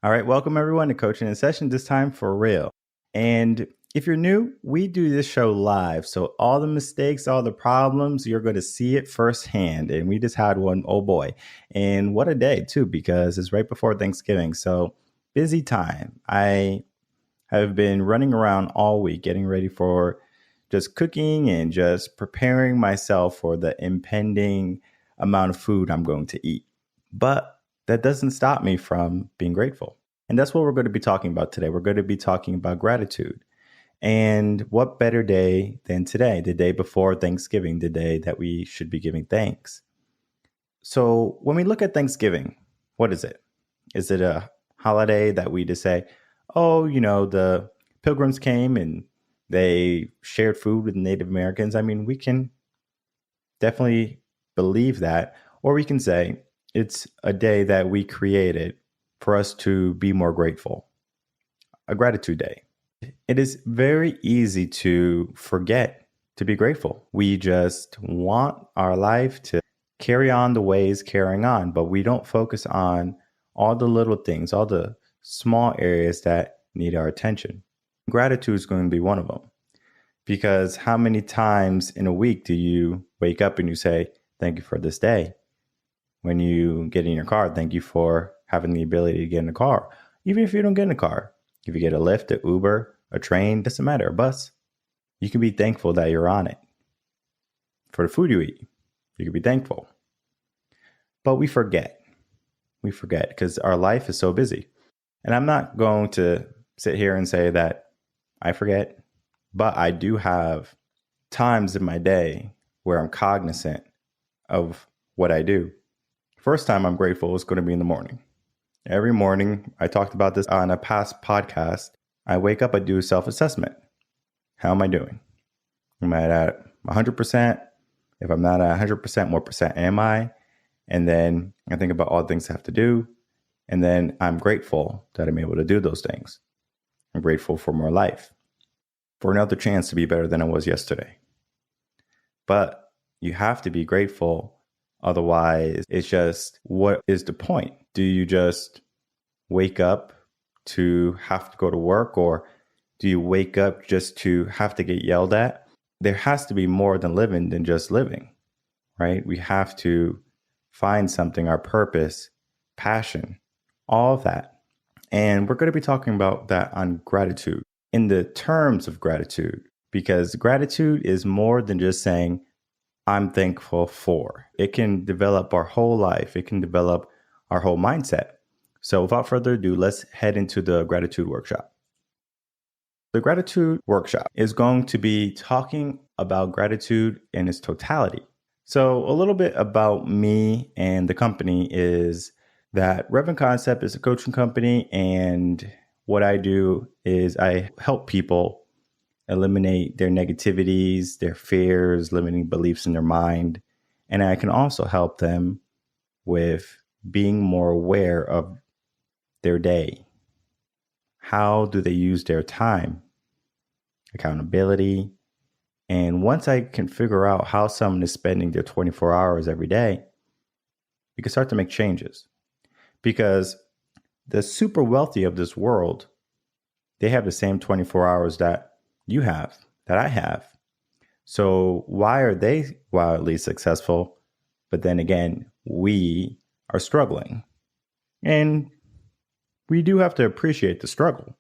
All right, welcome everyone to Coaching in Session, this time for real. And if you're new, we do this show live. So all the mistakes, all the problems, you're going to see it firsthand. And we just had one, oh boy. And what a day too, because it's right before Thanksgiving. So busy time. I have been running around all week getting ready for just cooking and just preparing myself for the impending amount of food I'm going to eat. But that doesn't stop me from being grateful. And that's what we're going to be talking about today. We're going to be talking about gratitude. And what better day than today, the day before Thanksgiving, the day that we should be giving thanks. So when we look at Thanksgiving, what is it? Is it a holiday that we just say, oh, the pilgrims came and they shared food with Native Americans? I mean, we can definitely believe that. Or we can say, it's a day that we created for us to be more grateful. A gratitude day. It is very easy to forget to be grateful. We just want our life to carry on the way it's carrying on, but we don't focus on all the little things, all the small areas that need our attention. Gratitude is going to be one of them. Because how many times in a week do you wake up and you say, thank you for this day? When you get in your car, thank you for having the ability to get in a car. Even if you don't get in a car, if you get a Lyft, an Uber, a train, doesn't matter, a bus, you can be thankful that you're on it. For the food you eat, you can be thankful. But we forget. We forget because our life is so busy. And I'm not going to sit here and say that I forget, but I do have times in my day where I'm cognizant of what I do. First time I'm grateful is going to be in the morning. Every morning, I talked about this on a past podcast. I wake up, I do a self-assessment. How am I doing? Am I at 100%? If I'm not at 100%, what percent am I? And then I think about all the things I have to do. And then I'm grateful that I'm able to do those things. I'm grateful for more life, for another chance to be better than I was yesterday. But you have to be grateful. Otherwise, it's just, what is the point? Do you just wake up to have to go to work, or do you wake up just to have to get yelled at? There has to be more than living than just living, right? We have to find something, our purpose, passion, all of that. And we're going to be talking about that on gratitude in the terms of gratitude, because gratitude is more than just saying, I'm thankful for. It can develop our whole life. It can develop our whole mindset. So without further ado, let's head into the gratitude workshop. The gratitude workshop is going to be talking about gratitude in its totality. So a little bit about me and the company is that Reven Concept is a coaching company, and what I do is I help people eliminate their negativities, their fears, limiting beliefs in their mind. And I can also help them with being more aware of their day. How do they use their time? Accountability. And once I can figure out how someone is spending their 24 hours every day, we can start to make changes. Because the super wealthy of this world, they have the same 24 hours that you have, that I have. So why are they wildly successful? But then again, we are struggling. And we do have to appreciate the struggle.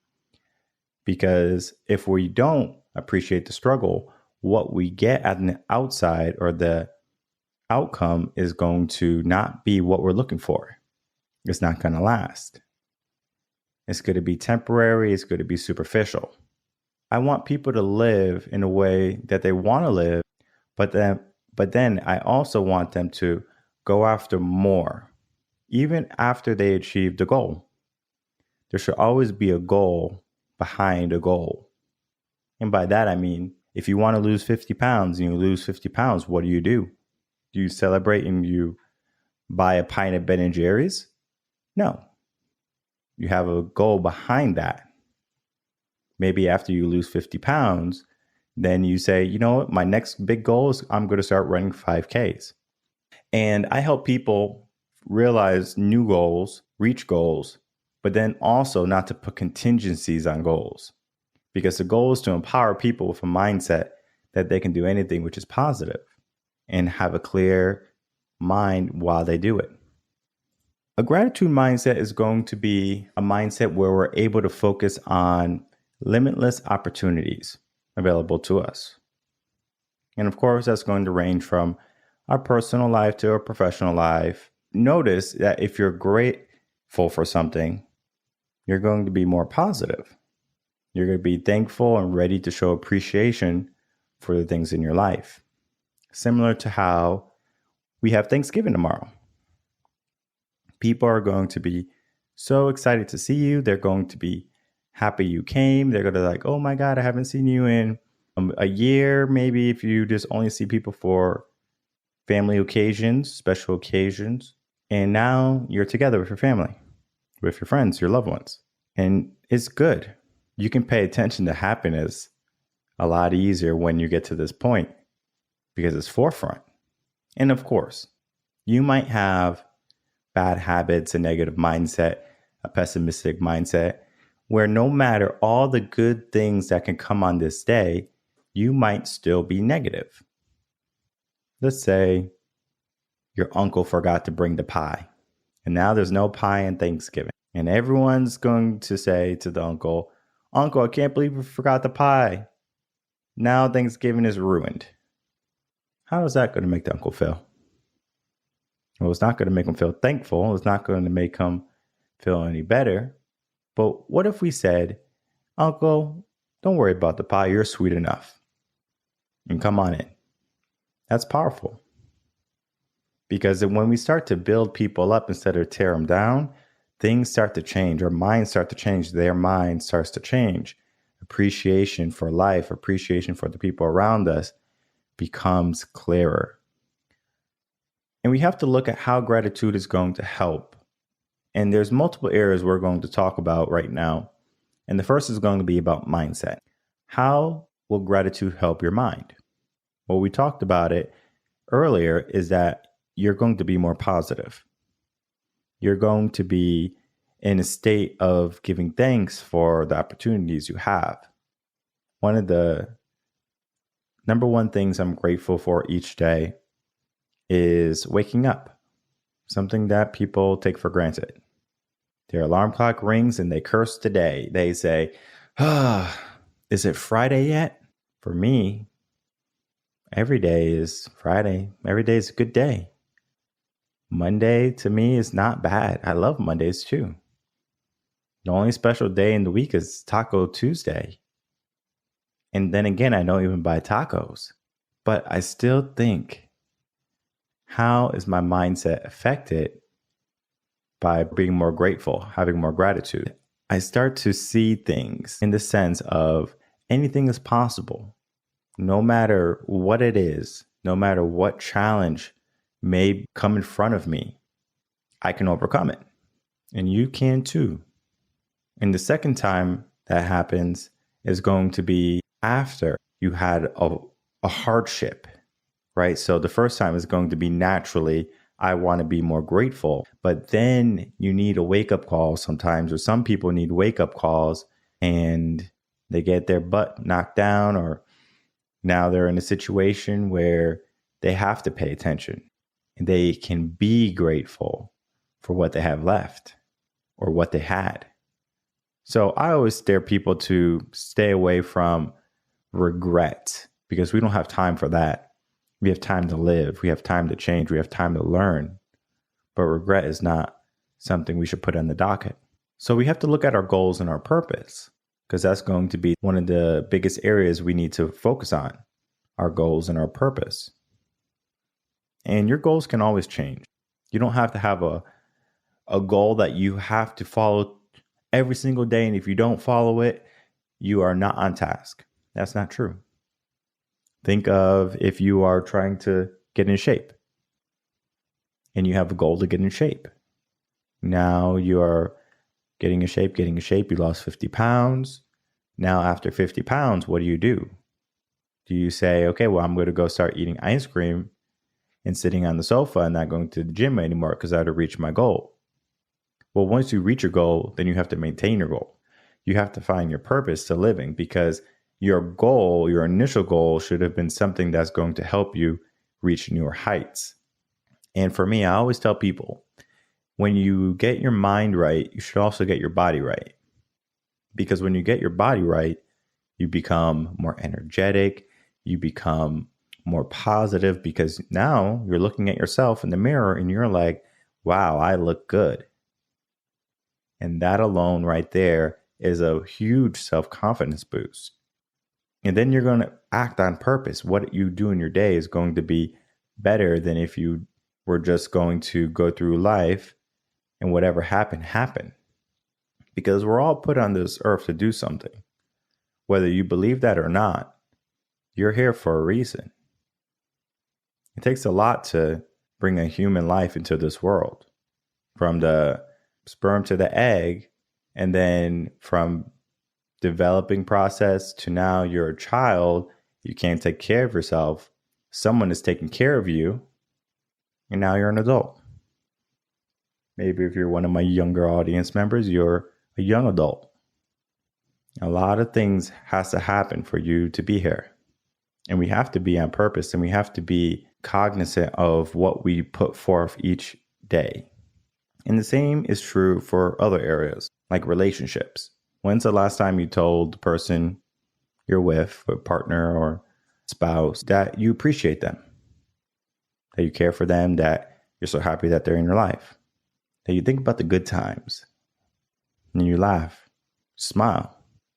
Because if we don't appreciate the struggle, what we get at the outside or the outcome is going to not be what we're looking for. It's not going to last. It's going to be temporary. It's going to be superficial. I want people to live in a way that they want to live, but then I also want them to go after more, even after they achieve the goal. There should always be a goal behind a goal. And by that, I mean, if you want to lose 50 pounds and you lose 50 pounds, what do? Do you celebrate and you buy a pint of Ben & Jerry's? No. You have a goal behind that. Maybe after you lose 50 pounds, then you say, you know what, my next big goal is I'm going to start running 5Ks. And I help people realize new goals, reach goals, but then also not to put contingencies on goals, because the goal is to empower people with a mindset that they can do anything which is positive and have a clear mind while they do it. A gratitude mindset is going to be a mindset where we're able to focus on limitless opportunities available to us. And of course, that's going to range from our personal life to our professional life. Notice that if you're grateful for something, you're going to be more positive. You're going to be thankful and ready to show appreciation for the things in your life. Similar to how we have Thanksgiving tomorrow. People are going to be so excited to see you. They're going to be happy you came. They're going to be like, oh my God, I haven't seen you in a year. Maybe if you just only see people for family occasions, special occasions. And now you're together with your family, with your friends, your loved ones. And it's good. You can pay attention to happiness a lot easier when you get to this point because it's forefront. And of course, you might have bad habits, a negative mindset, a pessimistic mindset, where no matter all the good things that can come on this day, you might still be negative. Let's say your uncle forgot to bring the pie, and now there's no pie on Thanksgiving. And everyone's going to say to the uncle, Uncle, I can't believe you forgot the pie. Now Thanksgiving is ruined. How is that going to make the uncle feel? Well, it's not going to make him feel thankful. It's not going to make him feel any better. But what if we said, Uncle, don't worry about the pie. You're sweet enough. And come on in. That's powerful. Because when we start to build people up instead of tear them down, things start to change. Our minds start to change. Their mind starts to change. Appreciation for life, appreciation for the people around us becomes clearer. And we have to look at how gratitude is going to help. And there's multiple areas we're going to talk about right now. And the first is going to be about mindset. How will gratitude help your mind? Well, we talked about it earlier, is that you're going to be more positive. You're going to be in a state of giving thanks for the opportunities you have. One of the number one things I'm grateful for each day is waking up, something that people take for granted. Their alarm clock rings and they curse the day. They say, is it Friday yet? For me, every day is Friday. Every day is a good day. Monday to me is not bad. I love Mondays too. The only special day in the week is Taco Tuesday. And then again, I don't even buy tacos. But I still think, how is my mindset affected by being more grateful, having more gratitude? I start to see things in the sense of anything is possible. No matter what it is, no matter what challenge may come in front of me, I can overcome it. And you can too. And the second time that happens is going to be after you had a hardship, right? So the first time is going to be naturally, I want to be more grateful. But then you need a wake-up call sometimes, or some people need wake-up calls and they get their butt knocked down, or now they're in a situation where they have to pay attention. And they can be grateful for what they have left or what they had. So I always dare people to stay away from regret, because we don't have time for that. We have time to live. We have time to change. We have time to learn. But regret is not something we should put on the docket. So we have to look at our goals and our purpose, because that's going to be one of the biggest areas we need to focus on, our goals and our purpose. And your goals can always change. You don't have to have a goal that you have to follow every single day. And if you don't follow it, you are not on task. That's not true. Think of if you are trying to get in shape and you have a goal to get in shape. Now you are getting in shape. You lost 50 pounds. Now after 50 pounds, what do? Do you say, okay, well, I'm going to go start eating ice cream and sitting on the sofa and not going to the gym anymore because I had to reach my goal? Well, once you reach your goal, then you have to maintain your goal. You have to find your purpose to living, because your goal, your initial goal, should have been something that's going to help you reach newer heights. And for me, I always tell people, when you get your mind right, you should also get your body right. Because when you get your body right, you become more energetic, you become more positive, because now you're looking at yourself in the mirror and you're like, wow, I look good. And that alone right there is a huge self-confidence boost. And then you're going to act on purpose. What you do in your day is going to be better than if you were just going to go through life and whatever happened. Because we're all put on this earth to do something. Whether you believe that or not, you're here for a reason. It takes a lot to bring a human life into this world. From the sperm to the egg, and then from developing process to now you're a child, you can't take care of yourself. Someone is taking care of you, and now you're an adult. Maybe if you're one of my younger audience members, you're a young adult. A lot of things has to happen for you to be here. And we have to be on purpose, and we have to be cognizant of what we put forth each day. And the same is true for other areas, like relationships. When's the last time you told the person you're with, a partner or spouse, that you appreciate them, that you care for them, that you're so happy that they're in your life, that you think about the good times, and you laugh, smile?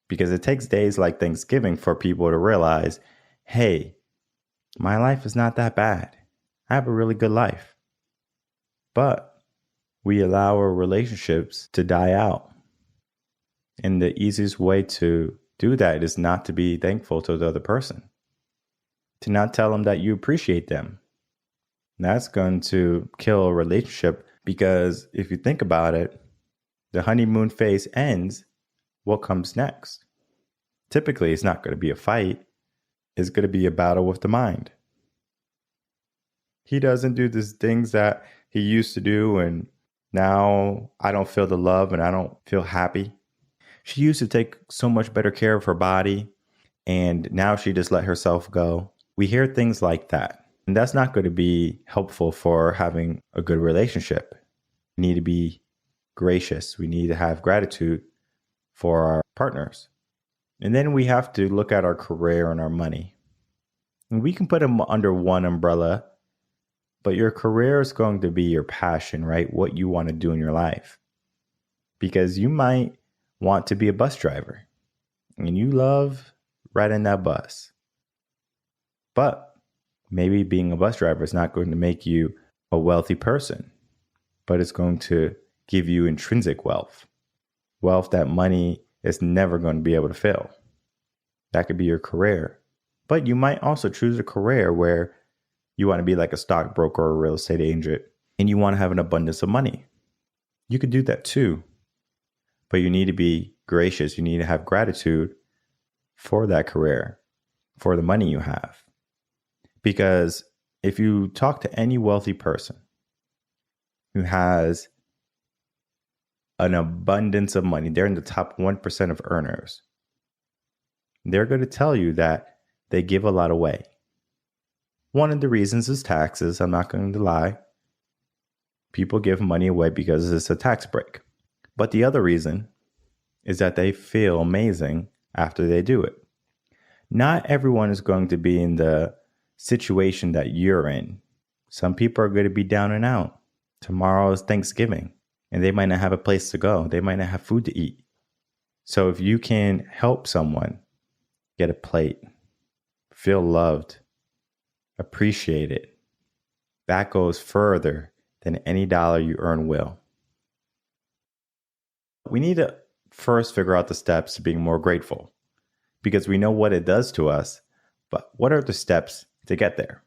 Because it takes days like Thanksgiving for people to realize, hey, my life is not that bad. I have a really good life. But we allow our relationships to die out. And the easiest way to do that is not to be thankful to the other person, to not tell them that you appreciate them. That's going to kill a relationship, because if you think about it, the honeymoon phase ends. What comes next? Typically, it's not going to be a fight. It's going to be a battle with the mind. He doesn't do these things that he used to do, and now I don't feel the love and I don't feel happy. She used to take so much better care of her body, and now she just let herself go. We hear things like that, and that's not going to be helpful for having a good relationship. We need to be gracious. We need to have gratitude for our partners. And then we have to look at our career and our money. And we can put them under one umbrella, but your career is going to be your passion, right? What you want to do in your life. Because you might want to be a bus driver and you love riding that bus. But maybe being a bus driver is not going to make you a wealthy person, but it's going to give you intrinsic wealth. Wealth that money is never going to be able to fill. That could be your career. But you might also choose a career where you want to be like a stockbroker or a real estate agent, and you want to have an abundance of money. You could do that too. But you need to be gracious. You need to have gratitude for that career, for the money you have. Because if you talk to any wealthy person who has an abundance of money, they're in the top 1% of earners, they're going to tell you that they give a lot away. One of the reasons is taxes. I'm not going to lie. People give money away because it's a tax break. But the other reason is that they feel amazing after they do it. Not everyone is going to be in the situation that you're in. Some people are going to be down and out. Tomorrow is Thanksgiving, and they might not have a place to go. They might not have food to eat. So if you can help someone get a plate, feel loved, appreciate it, that goes further than any dollar you earn will. We need to first figure out the steps to being more grateful, because we know what it does to us, but what are the steps to get there?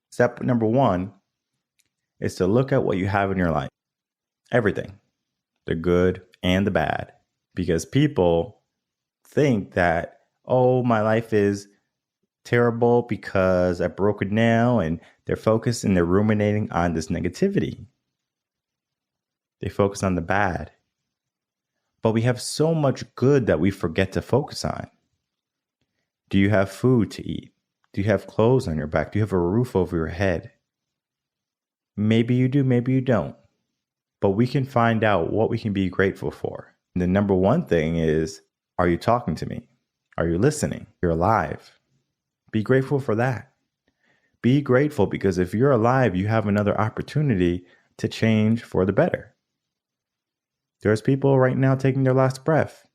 Step number 1 is to look at what you have in your life. Everything, the good and the bad, because people think that, oh, my life is terrible because I broke it now, and they're focused and they're ruminating on this negativity. They focus on the bad. But we have so much good that we forget to focus on. Do you have food to eat? Do you have clothes on your back? Do you have a roof over your head? Maybe you do, maybe you don't. But we can find out what we can be grateful for. And the number one thing is, are you talking to me? Are you listening? You're alive. Be grateful for that. Be grateful because if you're alive, you have another opportunity to change for the better. There's people right now taking their last breath.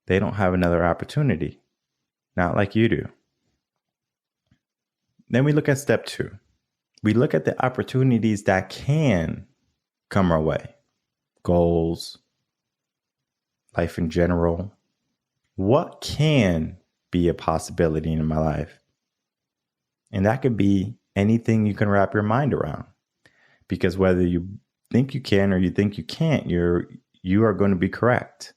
They don't have another opportunity. Not like you do. Then we look at step 2. We look at the opportunities that can come our way. Goals, life in general. What can be a possibility in my life? And that could be anything you can wrap your mind around. Because whether you think you can or you think you can't, you are going to be correct.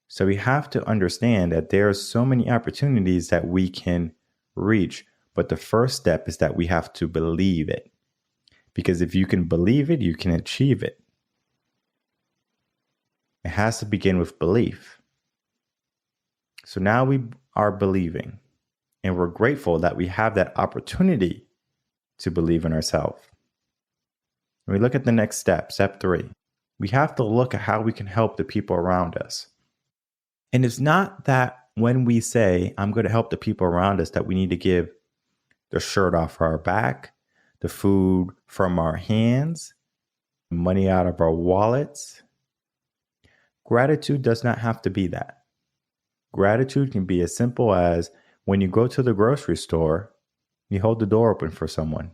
So we have to understand that there are so many opportunities that we can reach. But the first step is that we have to believe it. Because if you can believe it, you can achieve it. It has to begin with belief. So now we are believing. And we're grateful that we have that opportunity to believe in ourselves. When we look at the next step, step 3, we have to look at how we can help the people around us. And it's not that when we say, I'm going to help the people around us, that we need to give the shirt off our back, the food from our hands, money out of our wallets. Gratitude does not have to be that. Gratitude can be as simple as when you go to the grocery store, you hold the door open for someone.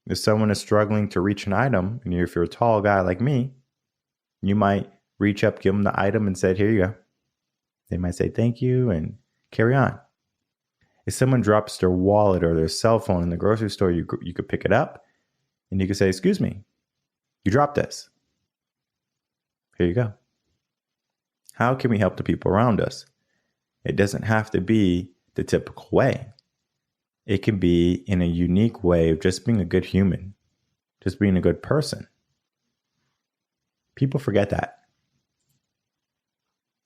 If someone is struggling to reach an item, and if you're a tall guy like me, you might reach up, give them the item and say, here you go. They might say thank you and carry on. If someone drops their wallet or their cell phone in the grocery store, you could pick it up and you could say, excuse me, you dropped this. Here you go. How can we help the people around us? It doesn't have to be the typical way. It can be in a unique way of just being a good human, just being a good person. People forget that.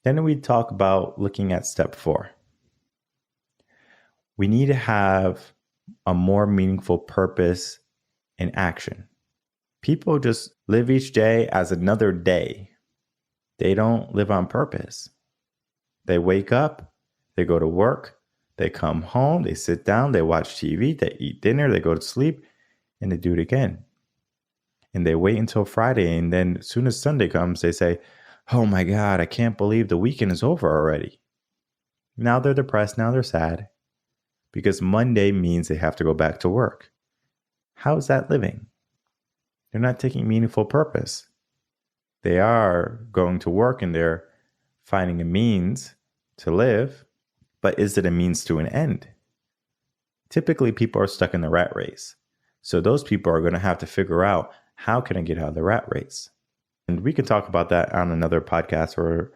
Then we talk about looking at step 4. We need to have a more meaningful purpose and action. People just live each day as another day. They don't live on purpose. They wake up, they go to work, they come home, they sit down, they watch TV, they eat dinner, they go to sleep, and they do it again. And they wait until Friday, and then as soon as Sunday comes, they say, oh my God, I can't believe the weekend is over already. Now they're depressed, now they're sad, because Monday means they have to go back to work. How is that living? They're not taking meaningful purpose. They are going to work and they're finding a means to live, but is it a means to an end? Typically, people are stuck in the rat race. So those people are going to have to figure out, how can I get out of the rat race? And we can talk about that on another podcast or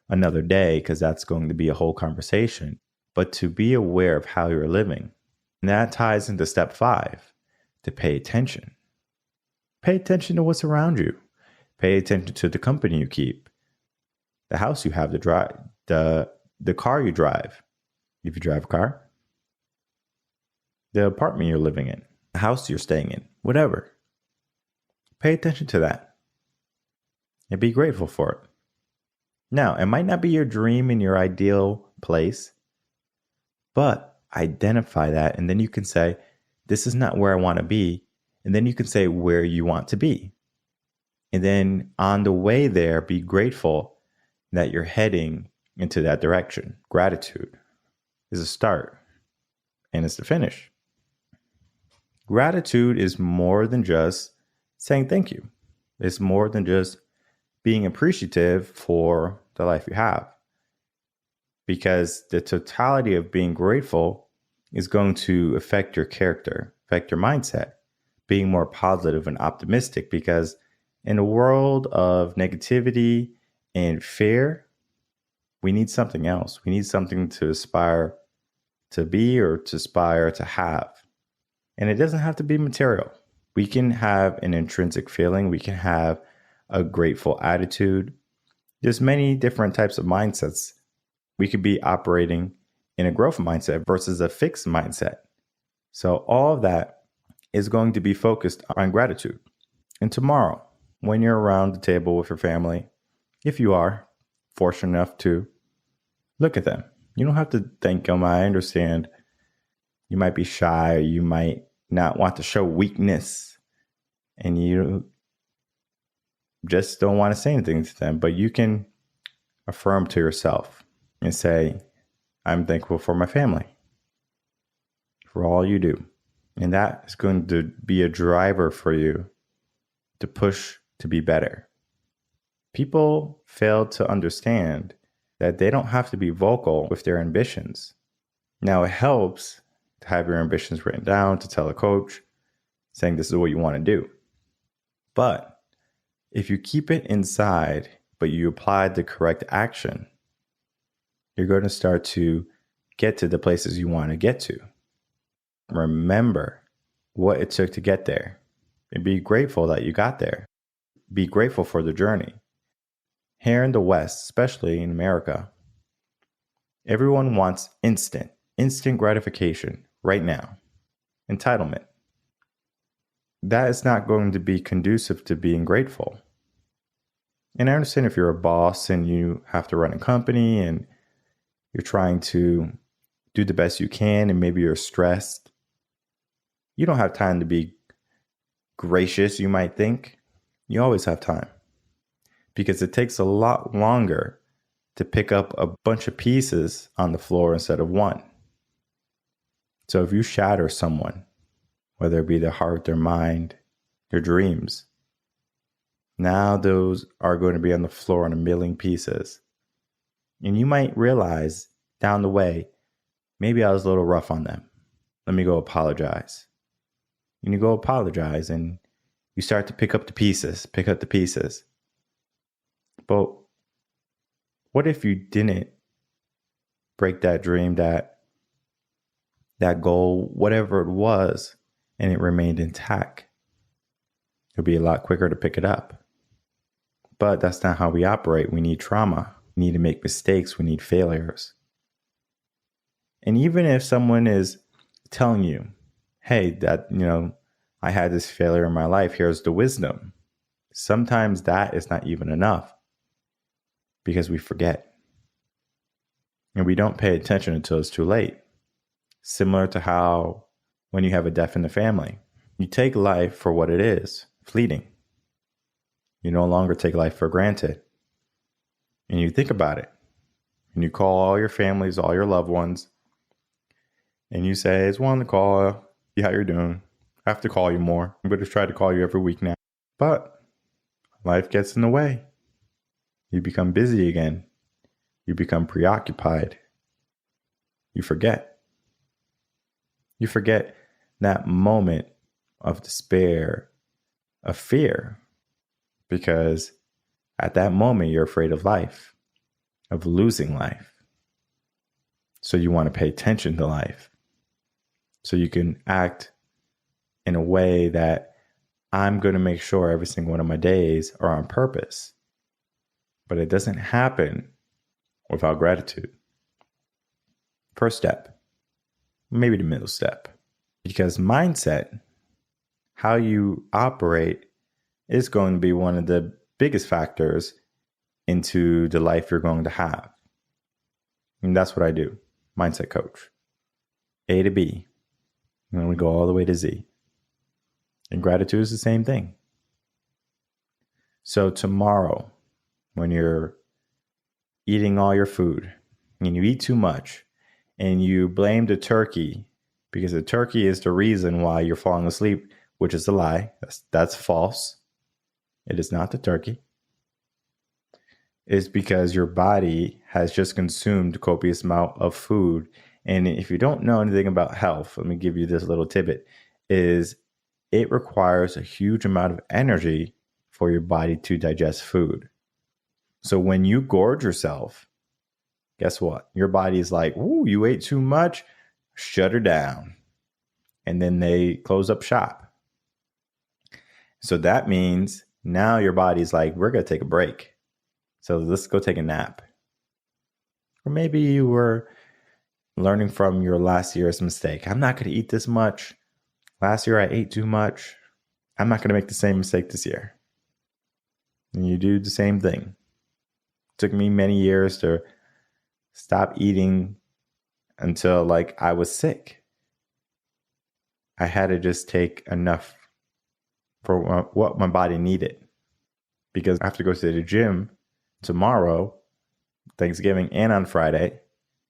another day, because that's going to be a whole conversation. But to be aware of how you're living. And that ties into step 5, to pay attention. Pay attention to what's around you. Pay attention to the company you keep, the house you have to drive, the car you drive, if you drive a car, the apartment you're living in, the house you're staying in, whatever. Pay attention to that and be grateful for it. Now, it might not be your dream and your ideal place, but identify that, and then you can say, this is not where I want to be. And then you can say where you want to be. And then on the way there, be grateful that you're heading into that direction. Gratitude is a start, and it's the finish. Gratitude is more than just saying thank you. It's more than just being appreciative for the life you have. Because the totality of being grateful is going to affect your character, affect your mindset, being more positive and optimistic. Because in a world of negativity and fear, we need something else. We need something to aspire to be or to aspire to have. And it doesn't have to be material. We can have an intrinsic feeling. We can have a grateful attitude. There's many different types of mindsets. We could be operating in a growth mindset versus a fixed mindset. So all of that is going to be focused on gratitude. And tomorrow, when you're around the table with your family, if you are fortunate enough to, look at them. You don't have to thank them. I understand you might be shy, or you might not want to show weakness, and you just don't want to say anything to them. But you can affirm to yourself and say, I'm thankful for my family, for all you do. And that is going to be a driver for you to push to be better. People fail to understand that they don't have to be vocal with their ambitions. Now, it helps to have your ambitions written down, to tell a coach, saying this is what you want to do. But if you keep it inside, but you apply the correct action, you're going to start to get to the places you want to get to. Remember what it took to get there and be grateful that you got there. Be grateful for the journey. Here in the West, especially in America, everyone wants instant gratification right now. Entitlement. That is not going to be conducive to being grateful. And I understand if you're a boss and you have to run a company and you're trying to do the best you can and maybe you're stressed, you don't have time to be gracious, you might think. You always have time, because it takes a lot longer to pick up a bunch of pieces on the floor instead of one. So if you shatter someone, whether it be their heart, their mind, their dreams, now those are going to be on the floor in a million pieces. And you might realize down the way, maybe I was a little rough on them. Let me go apologize. And you go apologize and you start to pick up the pieces. But what if you didn't break that dream, that goal, whatever it was, and it remained intact? It would be a lot quicker to pick it up. But that's not how we operate. We need trauma. We need to make mistakes. We need failures. And even if someone is telling you, hey, that, I had this failure in my life, here's the wisdom. Sometimes that is not even enough, because we forget. And we don't pay attention until it's too late. Similar to how when you have a death in the family, you take life for what it is, fleeting. You no longer take life for granted. And you think about it. And you call all your families, all your loved ones, and you say, it's one to call, see how you're doing. I have to call you more. I'm going to try to call you every week now. But life gets in the way. You become busy again. You become preoccupied. You forget. You forget that moment of despair, of fear, because at that moment you're afraid of life, of losing life. So you want to pay attention to life, so you can act in a way that I'm going to make sure every single one of my days are on purpose. But it doesn't happen without gratitude. First step, maybe the middle step, because mindset, how you operate, is going to be one of the biggest factors into the life you're going to have. And that's what I do, mindset coach. A to B, and then we go all the way to Z. And gratitude is the same thing. So tomorrow, when you're eating all your food and you eat too much and you blame the turkey because the turkey is the reason why you're falling asleep, which is a lie. That's false. It is not the turkey. It's because your body has just consumed a copious amount of food. And if you don't know anything about health, let me give you this little tidbit, is it requires a huge amount of energy for your body to digest food. So when you gorge yourself, guess what? Your body is like, ooh, you ate too much, shut her down. And then they close up shop. So that means Now your body's like, we're going to take a break. So let's go take a nap. Or maybe you were learning from your last year's mistake. I'm not going to eat this much. Last year I ate too much. I'm not going to make the same mistake this year. And you do the same thing. It took me many years to stop eating until like I was sick. I had to just take enough for what my body needed. Because I have to go to the gym tomorrow, Thanksgiving, and on Friday,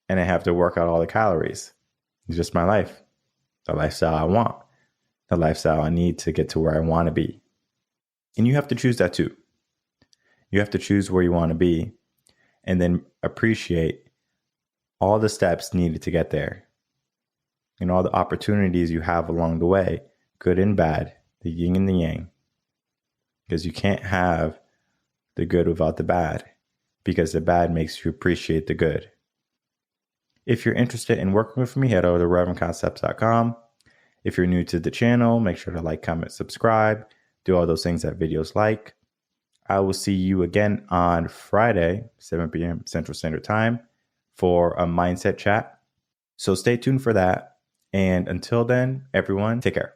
and I have to work out all the calories. It's just my life, the lifestyle I want, the lifestyle I need to get to where I want to be. And you have to choose that too. You have to choose where you want to be and then appreciate all the steps needed to get there and all the opportunities you have along the way, good and bad, the yin and the yang. Because you can't have the good without the bad, because the bad makes you appreciate the good. If you're interested in working with me, head over to revenconcepts.com. If you're new to the channel, make sure to like, comment, subscribe, do all those things that videos like. I will see you again on Friday, 7 p.m. Central Standard Time for a mindset chat. So stay tuned for that. And until then, everyone, take care.